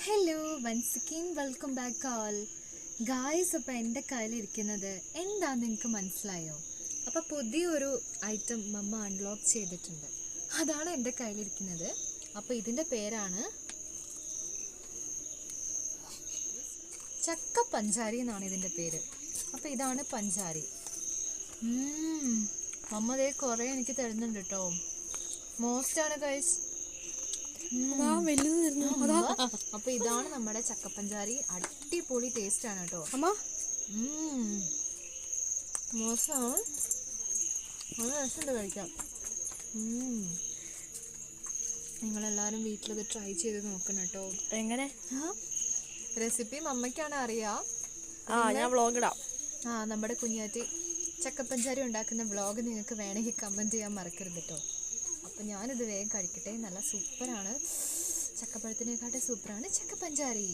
Hello once again welcome back all guys. അപ്പോൾ എൻ്റെ കയ്യിലിരിക്കുന്നത് എന്താണെന്ന് നിങ്ങൾക്ക് മനസ്സിലായോ? അപ്പോൾ പുതിയൊരു ഐറ്റം മമ്മ അൺലോക്ക് ചെയ്തിട്ടുണ്ട്. അതാണ് എൻ്റെ കയ്യിലിരിക്കുന്നത്. അപ്പോൾ ഇതിൻ്റെ പേരാണ് ചക്ക പഞ്ചാരി എന്നാണ് ഇതിൻ്റെ പേര്. അപ്പോൾ ഇതാണ് പഞ്ചാരി. മമ്മ ദേ കുറേ എനിക്ക് തരുന്നുണ്ട് കേട്ടോ. മോസ്റ്റാണ് ഗൈസ്. അപ്പൊ ഇതാണ് നമ്മുടെ ചക്കപ്പഞ്ചാരി. അടിപൊളി ടേസ്റ്റ് ആണ് കേട്ടോ. മോശം നല്ല രസമുണ്ട് കഴിക്കാം. നിങ്ങളെല്ലാവരും വീട്ടിലത് ട്രൈ ചെയ്ത് നോക്കണം കേട്ടോ. എങ്ങനെ റെസിപ്പി മമ്മയ്ക്കാണ് അറിയാം. ഞാൻ വ്ളോഗ് ഇടാം. നമ്മുടെ കുഞ്ഞാറ്റി ചക്കപ്പഞ്ചാരി ഉണ്ടാക്കുന്ന വ്ളോഗ് നിങ്ങൾക്ക് വേണമെങ്കിൽ കമൻറ്റ് ചെയ്യാൻ മറക്കരുത് കേട്ടോ. അപ്പം ഞാനിത് വേഗം കഴിക്കട്ടെ. നല്ല സൂപ്പറാണ്. ചക്കപ്പഴത്തിനെക്കാട്ടും സൂപ്പറാണ് ചക്കപ്പഞ്ചാരി.